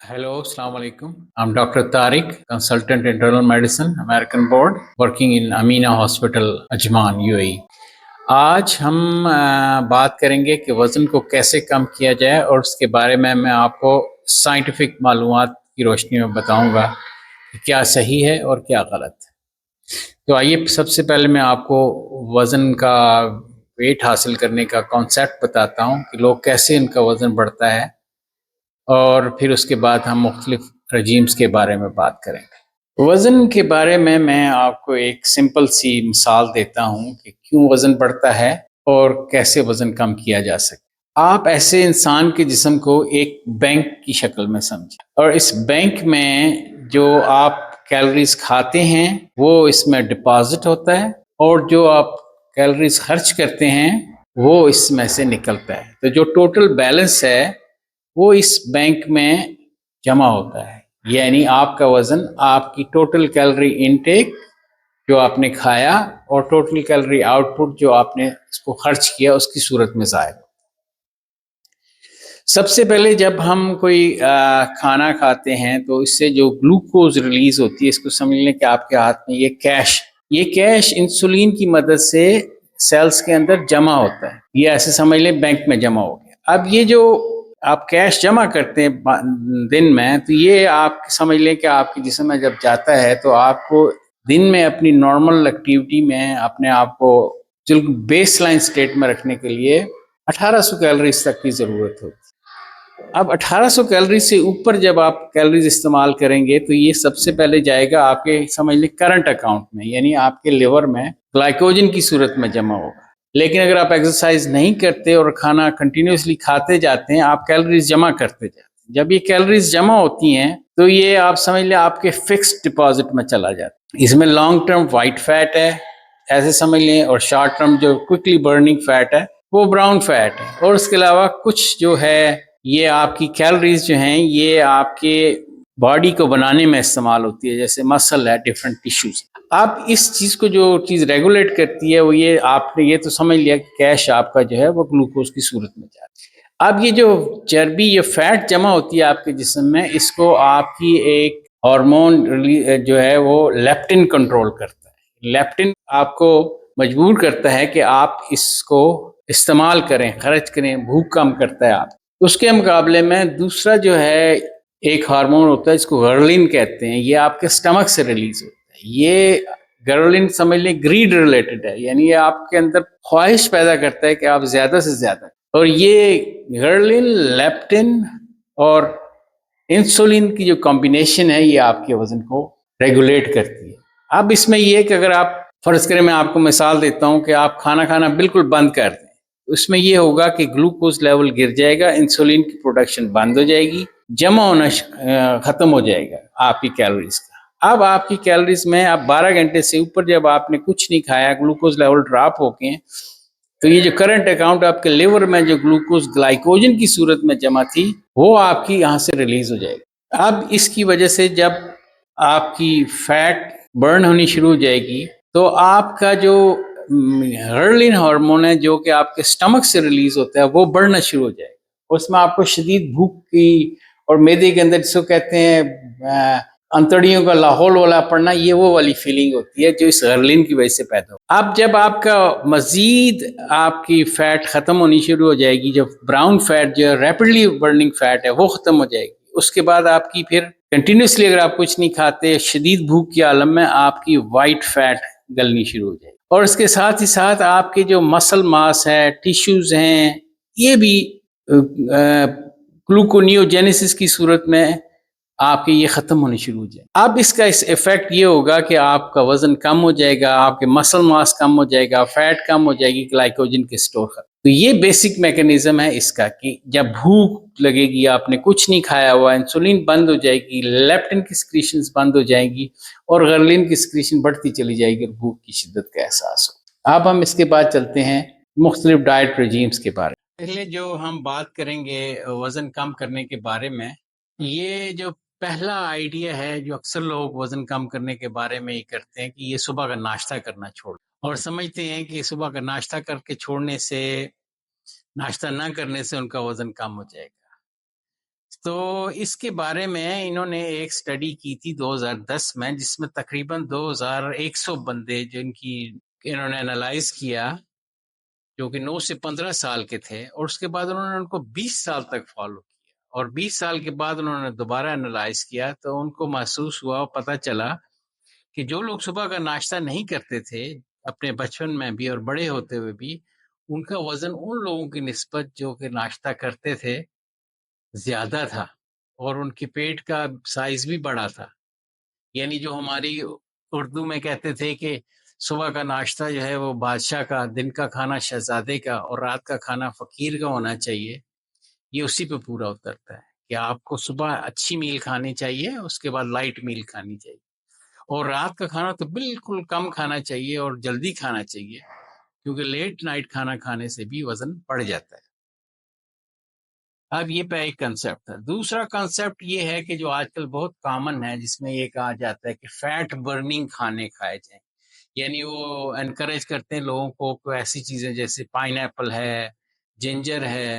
Hello, Assalamu alaikum. I'm Dr. Tariq, consultant internal medicine, American board, working in Amina Hospital, Ajman, UAE. آج ہم بات کریں گے کہ وزن کو کیسے کم کیا جائے اور اس کے بارے میں آپ کو سائنٹیفک معلومات کی روشنی میں بتاؤں گا کہ کیا صحیح ہے اور کیا غلط ہے۔ تو آئیے سب سے پہلے میں آپ کو وزن کا ویٹ حاصل کرنے کا کانسیپٹ بتاتا ہوں کہ لوگ کیسے ان کا وزن بڑھتا ہے، اور پھر اس کے بعد ہم مختلف رجیمز کے بارے میں بات کریں گے۔ وزن کے بارے میں آپ کو ایک سمپل سی مثال دیتا ہوں کہ کیوں وزن بڑھتا ہے اور کیسے وزن کم کیا جا سکتا ہے۔ آپ ایسے انسان کے جسم کو ایک بینک کی شکل میں سمجھیں، اور اس بینک میں جو آپ کیلوریز کھاتے ہیں وہ اس میں ڈپازٹ ہوتا ہے، اور جو آپ کیلوریز خرچ کرتے ہیں وہ اس میں سے نکلتا ہے۔ تو جو ٹوٹل بیلنس ہے وہ اس بینک میں جمع ہوتا ہے، یعنی آپ کا وزن آپ کی ٹوٹل کیلوری انٹیک جو آپ نے کھایا اور ٹوٹل کیلوری آؤٹ پٹ جو آپ نے اس کو خرچ کیا اس کی صورت میں ظاہر۔ سب سے پہلے جب ہم کوئی کھانا کھاتے ہیں تو اس سے جو گلوکوز ریلیز ہوتی ہے، اس کو سمجھ لیں کہ آپ کے ہاتھ میں یہ کیش انسولین کی مدد سے سیلز کے اندر جمع ہوتا ہے، یہ ایسے سمجھ لیں بینک میں جمع ہو گیا۔ اب یہ جو آپ کیش جمع کرتے ہیں دن میں، تو یہ آپ سمجھ لیں کہ آپ کے جسم میں جب جاتا ہے تو آپ کو دن میں اپنی نارمل ایکٹیویٹی میں اپنے آپ کو بیس لائن سٹیٹ میں رکھنے کے لیے 1800 کیلوریز تک کی ضرورت ہوتی ہے۔ اب 1800 کیلوریز سے اوپر جب آپ کیلوریز استعمال کریں گے تو یہ سب سے پہلے جائے گا آپ کے سمجھ لیں کرنٹ اکاؤنٹ میں، یعنی آپ کے لیور میں گلائکوجن کی صورت میں جمع ہوگا۔ لیکن اگر آپ ایکسرسائز نہیں کرتے اور کھانا کنٹینیوسلی کھاتے جاتے ہیں، آپ کیلوریز جمع کرتے جاتے ہیں، جب یہ کیلوریز جمع ہوتی ہیں تو یہ آپ سمجھ لیں آپ کے فکسڈ ڈپازٹ میں چلا جاتا ہے۔ اس میں لانگ ٹرم وائٹ فیٹ ہے ایسے سمجھ لیں، اور شارٹ ٹرم جو کوئکلی برننگ فیٹ ہے وہ براؤن فیٹ ہے، اور اس کے علاوہ کچھ جو ہے یہ آپ کی کیلوریز جو ہیں یہ آپ کے باڈی کو بنانے میں استعمال ہوتی ہے، جیسے مسل ہے، ڈفرینٹ ٹیشوز۔ اب اس چیز کو جو چیز ریگولیٹ کرتی ہے وہ یہ آپ نے یہ تو سمجھ لیا کہ کیش آپ کا جو ہے وہ گلوکوز کی صورت میں جاتا ہے۔ اب یہ جو چربی یہ فیٹ جمع ہوتی ہے آپ کے جسم میں، اس کو آپ کی ایک ہارمون جو ہے وہ لیپٹن کنٹرول کرتا ہے۔ لیپٹن آپ کو مجبور کرتا ہے کہ آپ اس کو استعمال کریں، خرچ کریں، بھوک کم کرتا ہے آپ۔ اس کے مقابلے میں دوسرا جو ہے ایک ہارمون ہوتا ہے، اس کو غرلین کہتے ہیں، یہ آپ کے سٹمک سے ریلیز ہوتا ہے۔ یہ غرلین سمجھ لیں گریڈ ریلیٹڈ ہے، یعنی یہ آپ کے اندر خواہش پیدا کرتا ہے کہ آپ زیادہ سے زیادہ، اور یہ غرلین، لیپٹن اور انسولین کی جو کمبینیشن ہے یہ آپ کے وزن کو ریگولیٹ کرتی ہے۔ اب اس میں یہ کہ اگر آپ فرض کریں، میں آپ کو مثال دیتا ہوں کہ آپ کھانا کھانا بالکل بند کر دیں، اس میں یہ ہوگا کہ گلوکوز لیول گر جائے گا، انسولین کی پروڈکشن بند ہو جائے گی، جمع ہونا ختم ہو جائے گا آپ کی کیلوریز کا۔ اب آپ کی کیلوریز میں اب 12 گھنٹے سے اوپر جب آپ نے کچھ نہیں کھایا، گلوکوز لیول ڈراپ ہو کے، تو یہ جو کرنٹ اکاؤنٹ آپ کے لیور میں جو گلوکوز گلائکوجن کی صورت میں جمع تھی وہ آپ کی یہاں سے ریلیز ہو جائے گی۔ اب اس کی وجہ سے جب آپ کی فیٹ برن ہونی شروع ہو جائے گی تو آپ کا جو غرلین ہارمون ہے جو کہ آپ کے سٹمک سے ریلیز ہوتا ہے وہ بڑھنا شروع ہو جائے گا۔ اس میں آپ کو شدید بھوک کی اور معدے کے اندر جس کو کہتے ہیں انتڑیوں کا لاہور والا پڑنا، یہ وہ والی فیلنگ ہوتی ہے جو اس غرلین کی وجہ سے پیدا ہو۔ اب جب آپ کا مزید آپ کی فیٹ ختم ہونی شروع ہو جائے گی، جب براؤن فیٹ جو ریپڈلی برننگ فیٹ ہے وہ ختم ہو جائے گی، اس کے بعد آپ کی پھر کنٹینیوسلی اگر آپ کچھ نہیں کھاتے، شدید بھوک کے عالم میں آپ کی وائٹ فیٹ گلنی شروع ہو جائے گی، اور اس کے ساتھ ہی ساتھ آپ کے جو مسل ماس ہے، ٹیشوز ہیں، یہ بھی گلوکونیوجینیسس کی صورت میں آپ کے یہ ختم ہونے شروع ہو جائے۔ اب اس کا ایفیکٹ یہ ہوگا کہ آپ کا وزن کم ہو جائے گا، آپ کے مسل ماس کم ہو جائے گا، فیٹ کم ہو جائے گی، گلائکوجن کے سٹور ختم۔ تو یہ بیسک میکانزم ہے اس کا کہ جب بھوک لگے گی، آپ نے کچھ نہیں کھایا ہوا، انسولین بند ہو جائے گی، لیپٹن کی سکریشنز بند ہو جائیں گی، اور غرلین کی سکریشن بڑھتی چلی جائے گی اور بھوک کی شدت کا احساس ہو۔ اب ہم اس کے بعد چلتے ہیں مختلف ڈائٹ رجیمز کے بارے میں۔ پہلے جو ہم بات کریں گے وزن کم کرنے کے بارے میں، یہ جو پہلا آئیڈیا ہے جو اکثر لوگ وزن کم کرنے کے بارے میں یہ کرتے ہیں کہ یہ صبح کا ناشتہ کرنا چھوڑ، اور سمجھتے ہیں کہ صبح کا ناشتہ کر کے چھوڑنے سے، ناشتہ نہ کرنے سے ان کا وزن کم ہو جائے گا۔ تو اس کے بارے میں انہوں نے ایک سٹڈی کی تھی 2010 میں، جس میں تقریباً 2100 بندے جن کی انہوں نے انالائز کیا، جو کہ 9 سے 15 سال کے تھے، اور اس کے بعد انہوں نے ان کو 20 سال تک فالو کیا، اور 20 سال کے بعد انہوں نے دوبارہ انالائز کیا تو ان کو محسوس ہوا اور پتہ چلا کہ جو لوگ صبح کا ناشتہ نہیں کرتے تھے اپنے بچپن میں بھی اور بڑے ہوتے ہوئے بھی، ان کا وزن ان لوگوں کی نسبت جو کہ ناشتہ کرتے تھے زیادہ تھا، اور ان کی پیٹ کا سائز بھی بڑا تھا۔ یعنی جو ہماری اردو میں کہتے تھے کہ صبح کا ناشتہ جو ہے وہ بادشاہ کا، دن کا کھانا شہزادے کا، اور رات کا کھانا فقیر کا ہونا چاہیے، یہ اسی پہ پورا اترتا ہے کہ آپ کو صبح اچھی میل کھانی چاہیے، اس کے بعد لائٹ میل کھانی چاہیے، اور رات کا کھانا تو بالکل کم کھانا چاہیے اور جلدی کھانا چاہیے، کیونکہ لیٹ نائٹ کھانا کھانے سے بھی وزن بڑھ جاتا ہے۔ اب یہ پہ ایک کنسیپٹ ہے۔ دوسرا کنسیپٹ یہ ہے کہ جو آج کل بہت کامن ہے، جس میں یہ کہا جاتا ہے کہ فیٹ برننگ کھانے کھائے جائیں، یعنی وہ انکریج کرتے ہیں لوگوں کو کہ ایسی چیزیں جیسے پائن ایپل ہے، جنجر ہے،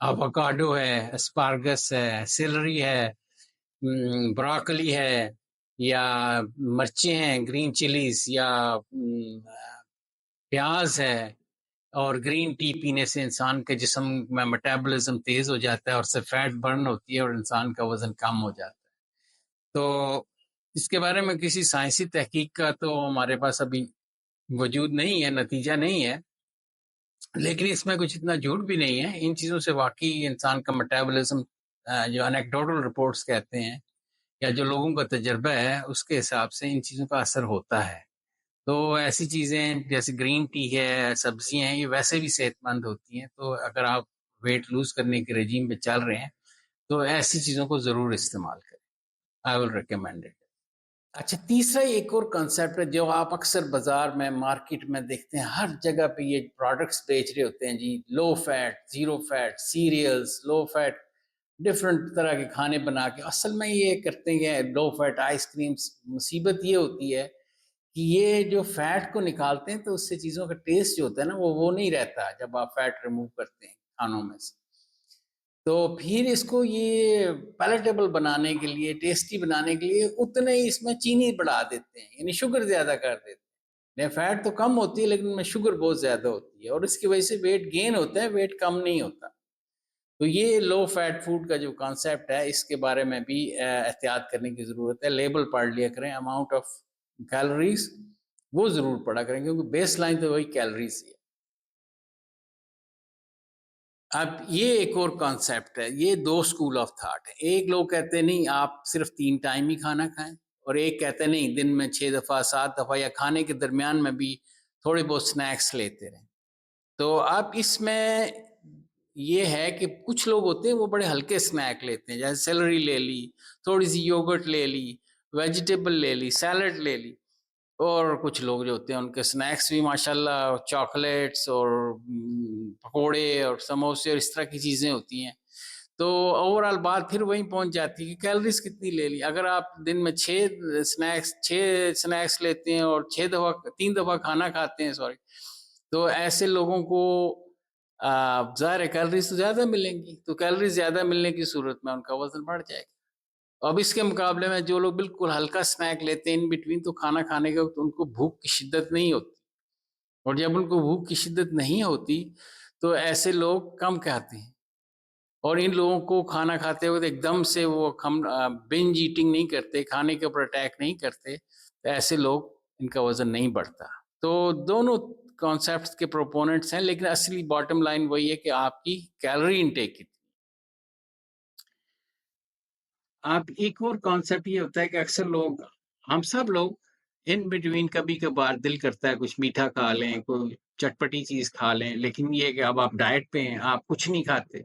ایووکاڈو ہے، اسپارگس ہے، سیلری ہے، براکلی ہے، یا مرچیں ہیں، گرین چلیز، یا پیاز ہے، اور گرین ٹی پینے سے انسان کے جسم میں میٹابولزم تیز ہو جاتا ہے، اور سے فیٹ برن ہوتی ہے اور انسان کا وزن کم ہو جاتا ہے۔ تو اس کے بارے میں کسی سائنسی تحقیق کا تو ہمارے پاس ابھی وجود نہیں ہے، نتیجہ نہیں ہے، لیکن اس میں کچھ اتنا جھوٹ بھی نہیں ہے۔ ان چیزوں سے واقعی انسان کا میٹابولزم، جو انیکڈوٹل رپورٹس کہتے ہیں یا جو لوگوں کا تجربہ ہے، اس کے حساب سے ان چیزوں کا اثر ہوتا ہے۔ تو ایسی چیزیں جیسے گرین ٹی ہے، سبزیاں ہیں، یہ ویسے بھی صحت مند ہوتی ہیں۔ تو اگر آپ ویٹ لوز کرنے کے رجیم پہ چل رہے ہیں تو ایسی چیزوں کو ضرور استعمال کریں۔ آئی ول ریکمینڈ اٹ۔ اچھا، تیسرا ایک اور کنسیپٹ ہے جو آپ اکثر بازار میں، مارکیٹ میں دیکھتے ہیں، ہر جگہ پہ یہ پروڈکٹس بیچ رہے ہوتے ہیں جی، low fat, zero fat cereals, low fat different طرح کے کھانے بنا کے، اصل میں یہ کرتے ہیں لو فیٹ آئس کریمز۔ مصیبت یہ ہوتی ہے کہ یہ جو فیٹ کو نکالتے ہیں تو اس سے چیزوں کا ٹیسٹ جو ہوتا ہے نا وہ نہیں رہتا جب آپ فیٹ ریموو کرتے ہیں کھانوں میں سے۔ تو پھر اس کو یہ پیلیٹیبل بنانے کے لیے، ٹیسٹی بنانے کے لیے اتنے ہی اس میں چینی بڑھا دیتے ہیں، یعنی شوگر زیادہ کر دیتے ہیں۔ فیٹ تو کم ہوتی ہے لیکن ان میں شوگر بہت زیادہ ہوتی ہے، اور اس کی وجہ سے ویٹ گین ہوتا ہے، ویٹ کم نہیں ہوتا۔ تو یہ لو فیٹ فوڈ کا جو کانسیپٹ ہے، اس کے بارے میں بھی احتیاط کرنے کی ضرورت ہے۔ لیبل پڑھ لیا کریں، اماؤنٹ آف کیلوریز وہ ضرور پڑھا کریں، کیونکہ بیس لائن تو وہی کیلوریز ہے۔ اب یہ ایک اور کانسیپٹ ہے، یہ دو اسکول آف تھاٹ ہے۔ ایک لوگ کہتے ہیں نہیں، آپ صرف 3 ٹائم ہی کھانا کھائیں، اور ایک کہتے ہیں نہیں، دن میں 6 دفعہ 7 دفعہ یا کھانے کے درمیان میں بھی تھوڑے بہت سنیکس لیتے رہیں۔ تو اب اس میں یہ ہے کہ کچھ لوگ ہوتے ہیں وہ بڑے ہلکے سنیک لیتے ہیں، جیسے سیلری لے لی، تھوڑی سی یوگرٹ لے لی، ویجیٹیبل لے لی، سیلڈ لے لی، اور کچھ لوگ جو ہوتے ہیں ان کے سنیکس بھی ماشاءاللہ چاکلیٹس اور پکوڑے اور سموسے اور اس طرح کی چیزیں ہوتی ہیں۔ تو اوور آل بات پھر وہیں پہنچ جاتی ہے کہ کیلوریز کتنی لے لی۔ اگر آپ دن میں 6 سنیکس لیتے ہیں اور 3 دفعہ کھانا کھاتے ہیں، تو ایسے لوگوں کو ظاہر ہے کیلوریز تو زیادہ ملیں گی، تو کیلوریز زیادہ ملنے کی صورت میں ان کا وزن بڑھ جائے گا۔ اب اس کے مقابلے میں جو لوگ بالکل ہلکا سنیک لیتے ہیں ان بٹوین، تو کھانا کھانے کے وقت ان کو بھوک کی شدت نہیں ہوتی، اور جب ان کو بھوک کی شدت نہیں ہوتی تو ایسے لوگ کم کھاتے ہیں، اور ان لوگوں کو کھانا کھاتے وقت ایک دم سے وہ بنج ایٹنگ نہیں کرتے، کھانے کے اوپر اٹیک نہیں کرتے، تو ایسے لوگ ان کا وزن نہیں بڑھتا۔ تو دونوں کانسیپٹس کے پروپوننٹس ہیں، لیکن اصلی باٹم لائن وہی ہے کہ آپ کی کیلوری انٹیک کتنی۔ آپ ایک اور کانسیپٹ یہ ہوتا ہے کہ اکثر لوگ، ہم سب لوگ ان بٹوین کبھی کبھار دل کرتا ہے کچھ میٹھا کھا لیں، کوئی چٹپٹی چیز کھا لیں، لیکن یہ کہ اب آپ ڈائٹ پہ ہیں، آپ کچھ نہیں کھاتے،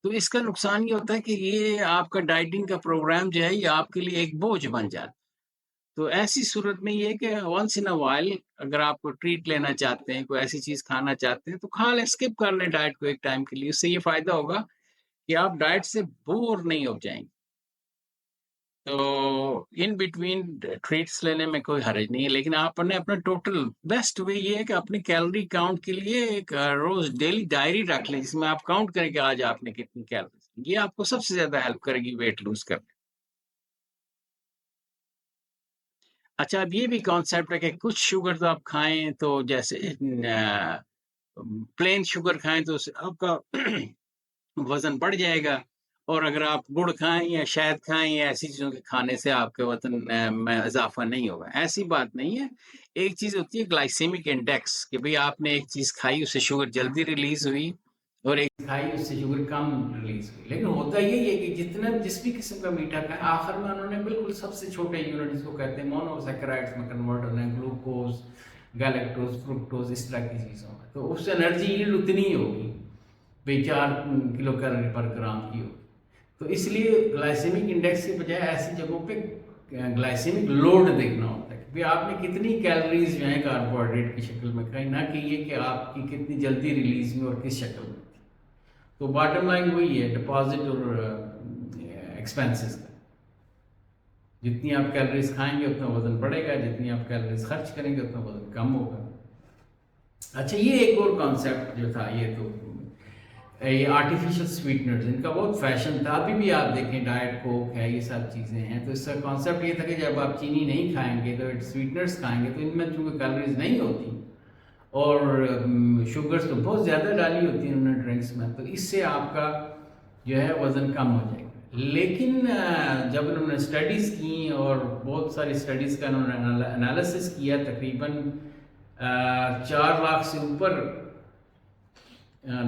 تو اس کا نقصان یہ ہوتا ہے کہ یہ آپ کا ڈائٹنگ کا پروگرام جو ہے یہ آپ کے لیے ایک بوجھ بن جاتا ہے۔ تو ایسی صورت میں یہ کہ ونس ان اے وائل اگر آپ کو ٹریٹ لینا چاہتے ہیں، کوئی ایسی چیز کھانا چاہتے ہیں، تو کھا لیں، اسکپ کر لیں ڈائٹ کو ایک ٹائم کے لیے۔ اس سے یہ فائدہ ہوگا کہ آپ ڈائٹ سے بور نہیں ہو جائیں گے۔ تو ان بٹوین ٹریٹس لینے میں کوئی حرج نہیں ہے، لیکن آپ نے اپنا ٹوٹل بیسٹ وے یہ ہے کہ اپنی کیلوری کاؤنٹ کے لیے ایک روز ڈیلی ڈائری رکھ لیں، جس میں آپ کاؤنٹ کریں کہ آج آپ نے کتنی کیلوریز۔ یہ آپ کو سب سے زیادہ ہیلپ کرے گی ویٹ لوز کرنے. اچھا اب یہ بھی کانسیپٹ ہے کہ کچھ شوگر تو آپ کھائیں تو جیسے پلین شوگر کھائیں تو آپ کا وزن بڑھ جائے گا، اور اگر آپ گڑ کھائیں یا شہد کھائیں یا ایسی چیزوں کے کھانے سے آپ کے وزن میں اضافہ نہیں ہوگا. ایسی بات نہیں ہے. ایک چیز ہوتی ہے گلائسیمک انڈیکس کہ بھئی آپ نے ایک چیز کھائی اس سے شوگر جلدی ریلیز ہوئی اور ایک کھائی اس سے شوگر کم ریلیز ہوئی. لیکن ہوتا یہی ہے کہ جتنا جس بھی قسم کا میٹھا کھائیں آخر میں انہوں نے بالکل سب سے چھوٹے یونٹ جس کو کہتے ہیں مونوسیکرائڈس میں کنورٹ ہونا ہے، گلوکوز، گیلیکٹوز، فرکٹوز، اس طرح کی چیزوں میں، تو اس سے انرجی ییلڈ اتنی ہی ہوگی بھئی 4 کلو کیلوری پر گرام کی ہوگی. تو اس لیے گلائسیمک انڈیکس کے بجائے ایسی جگہوں پہ گلائسیمک لوڈ دیکھنا ہوتا ہے کہ آپ نے کتنی کیلریز جو ہیں کاربوہائیڈریٹ کی شکل میں کھائی، نہ کہ یہ کہ آپ کی کتنی جلدی ریلیز ہوئی اور کس شکل میں تھی. تو باٹم لائن وہی ہے ڈپازٹ اور ایکسپینسز کا. جتنی آپ کیلریز کھائیں گے اتنا وزن بڑھے گا، جتنی آپ کیلریز خرچ کریں گے اتنا وزن کم ہوگا. اچھا یہ ایک اور کانسیپٹ جو تھا، یہ تو یہ آرٹیفیشل سویٹنرز ان کا بہت فیشن تھا. ابھی بھی آپ دیکھیں ڈائٹ کوک ہے، یہ سب چیزیں ہیں. تو اس کا کانسیپٹ یہ تھا کہ جب آپ چینی نہیں کھائیں گے تو سویٹنرز کھائیں گے تو ان میں چونکہ کیلریز نہیں ہوتی اور شوگرز تو بہت زیادہ ڈالی ہوتی ہیں انہوں نے ڈرنکس میں، تو اس سے آپ کا جو ہے وزن کم ہو جائے گا. لیکن جب انہوں نے اسٹڈیز کی اور بہت ساری اسٹڈیز کا انہوں نے انالیسس کیا، تقریباً 4 لاکھ سے اوپر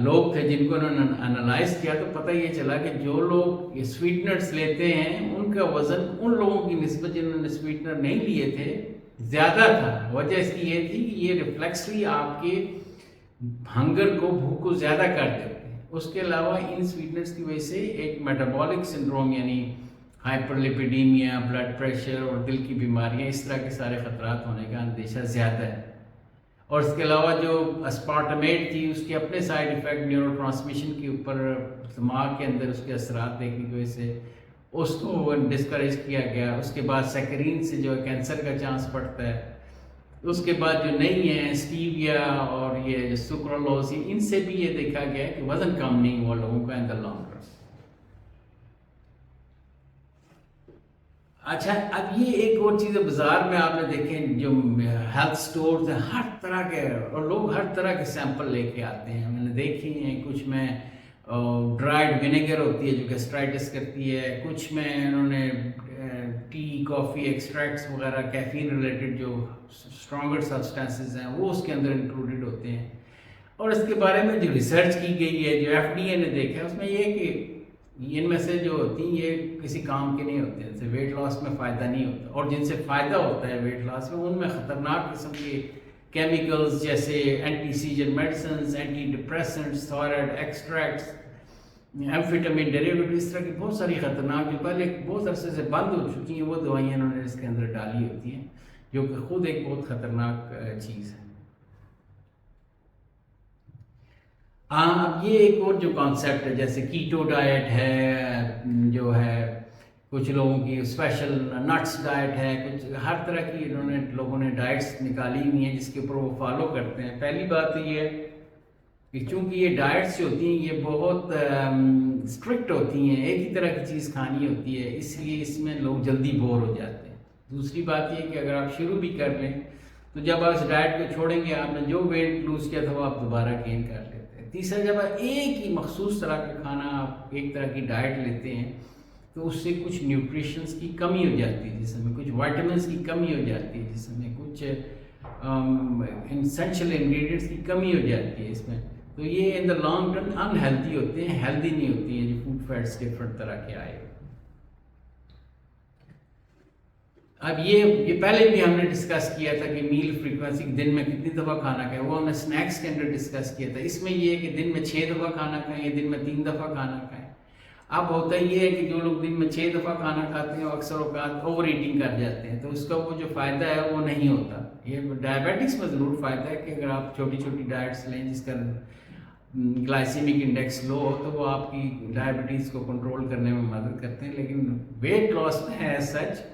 لوگ تھے جن کو انہوں نے انالائز کیا، تو پتہ یہ چلا کہ جو لوگ یہ سویٹنرز لیتے ہیں ان کا وزن ان لوگوں کی نسبت جنہوں نے سویٹنر نہیں لیے تھے زیادہ تھا. وجہ اس کی یہ تھی کہ یہ ریفلیکسلی آپ کے ہنگر کو، بھوک کو زیادہ کر دیتے ہیں. اس کے علاوہ ان سویٹنرز کی وجہ سے ایک میٹابولک سنڈروم یعنی ہائپر لیپیڈیمیا، بلڈ پریشر اور دل کی بیماریاں، اس طرح کے سارے خطرات ہونے کا اندیشہ زیادہ ہے. اور اس کے علاوہ جو اسپارٹمیٹ تھی اس کے اپنے سائیڈ ایفیکٹ نیورو ٹرانسمیشن کے اوپر، دماغ کے اندر اس کے اثرات دیکھنے کی وجہ سے اس کو ڈسکریج کیا گیا. اس کے بعد سیکرین سے جو کینسر کا چانس بڑھتا ہے. اس کے بعد جو نہیں ہے اسٹیویا اور یہ جو سکرولوز، ان سے بھی یہ دیکھا گیا ہے کہ وزن کم نہیں ہوا لوگوں کا ان دا لانگ رن. اچھا اب یہ ایک اور چیز ہے، بازار میں آپ نے دیکھیں جو ہیلتھ سٹورز ہیں ہر طرح کے، اور لوگ ہر طرح کے سیمپل لے کے آتے ہیں. میں نے دیکھی ہیں کچھ میں ڈرائیڈ ونیگر ہوتی ہے جو گیسٹرائٹس کرتی ہے، کچھ میں انہوں نے ٹی، کافی ایکسٹریکٹس وغیرہ کیفین ریلیٹڈ جو اسٹرانگر سبسٹانسز ہیں وہ اس کے اندر انکلوڈیڈ ہوتے ہیں. اور اس کے بارے میں جو ریسرچ کی گئی ہے، جو ایف ڈی اے نے دیکھا ہے، اس میں یہ ہے کہ ان میں سے جو ہوتی ہیں یہ کسی کام کے نہیں ہوتے ہیں، جیسے ویٹ لاس میں فائدہ نہیں ہوتا، اور جن سے فائدہ ہوتا ہے ویٹ لاس میں ان میں خطرناک قسم کے کیمیکلز جیسے anti seizure medicines, anti depressants, thyroid extracts, amphetamine derivative, اس طرح کی بہت ساری خطرناک جو پہلے بہت عرصے سے بند ہو چکی ہیں وہ دوائیاں انہوں نے اس کے اندر ڈالی ہوتی ہیں، جو کہ خود ایک بہت خطرناک چیز ہے. اب یہ ایک اور جو کانسیپٹ ہے جیسے کیٹو ڈائٹ ہے، جو ہے کچھ لوگوں کی اسپیشل نٹس ڈائٹ ہے، کچھ ہر طرح کی انہوں نے لوگوں نے ڈائٹس نکالی ہوئی ہیں جس کے اوپر وہ فالو کرتے ہیں. پہلی بات تو یہ ہے کہ چونکہ یہ ڈائٹس جو ہوتی ہیں یہ بہت اسٹرکٹ ہوتی ہیں، ایک ہی طرح کی چیز کھانی ہوتی ہے، اس لیے اس میں لوگ جلدی بور ہو جاتے ہیں. دوسری بات یہ کہ اگر آپ شروع بھی کر لیں تو جب آپ اس ڈائٹ کو چھوڑیں گے، آپ نے جو ویٹ لوز کیا تھا وہ آپ دوبارہ گین کر لیتے ہیں. تیسرا، جب آپ ایک ہی مخصوص طرح کا کھانا، آپ ایک طرح کی ڈائٹ لیتے ہیں تو اس سے کچھ نیوٹریشنز کی کمی ہو جاتی ہے جسم میں، کچھ وائٹامنس کی کمی ہو جاتی ہے جسم میں، کچھ اسینشل انگریڈینٹس کی کمی ہو جاتی ہے اس میں. تو یہ in the long term unhealthy ہوتے ہیں، ہیلدی نہیں ہوتی ہیں جو فوڈ فیٹس ڈفرنٹ طرح کے آئے. اب یہ پہلے بھی ہم نے ڈسکس کیا تھا کہ میل فریکوینسی دن میں کتنی دفعہ کھانا کھائیں، وہ ہم نے سنیکس کے اندر ڈسکس کیا تھا. اس میں یہ ہے کہ دن میں 6 دفعہ کھانا کھائیں یا دن میں 3 دفعہ کھانا کھائیں. اب ہوتا یہ ہے کہ جو لوگ دن میں 6 دفعہ کھانا کھاتے ہیں وہ اکثر اوقات اوور ایٹنگ کر جاتے ہیں، تو اس کا وہ جو فائدہ ہے وہ نہیں ہوتا. یہ ڈائبٹکس میں ضرور فائدہ ہے کہ اگر آپ چھوٹی چھوٹی ڈائٹس لیں جس کا گلائسیمک انڈیکس لو ہو تو وہ آپ کی ڈائبٹیز کو کنٹرول کرنے میں مدد کرتے ہیں. لیکن ویٹ لاس میں ایز سچ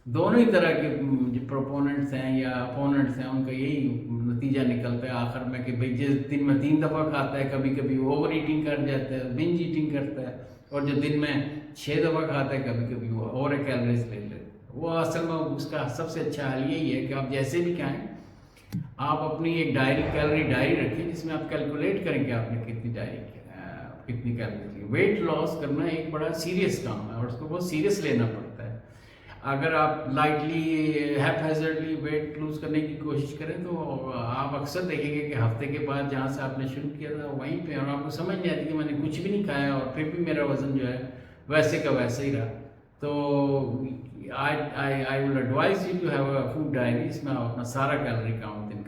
دونوں ہی طرح کے جو پروپوننٹس ہیں یا اپوننٹس ہیں ان کا یہی نتیجہ نکلتا ہے آخر میں کہ بھئی جس دن میں 3 دفعہ کھاتا ہے کبھی کبھی اوور ایٹنگ کر جاتا ہے، بنج ایٹنگ کرتا ہے. اور جو دن میں 6 دفعہ کھاتا ہے کبھی کبھی وہ اور کیلریز لے لیتے. وہ اصل میں اس کا سب سے اچھا حل یہی ہے کہ آپ جیسے بھی کھائیں آپ اپنی ایک ڈائری کیلری ڈائری رکھیں جس میں آپ کیلکولیٹ کریں کہ آپ نے کتنی کیلریز لی. ویٹ لاس کرنا ایک بڑا سیریس کام ہے اور اس کو بہت سیریس لینا پڑتا ہے. اگر آپ لائٹلی ہیپ ہیزرڈلی ویٹ لوز کرنے کی کوشش کریں تو آپ اکثر دیکھیں گے کہ ہفتے کے بعد جہاں سے آپ نے شروع کیا تھا وہیں پہ، اور آپ کو سمجھ نہیں آتی کہ میں نے کچھ بھی نہیں کھایا اور پھر بھی میرا وزن جو ہے ویسے کا ویسے ہی رہا. تو I would advise you to have a food diary. اس میں آپ اپنا سارا کیلری کاؤنٹ دن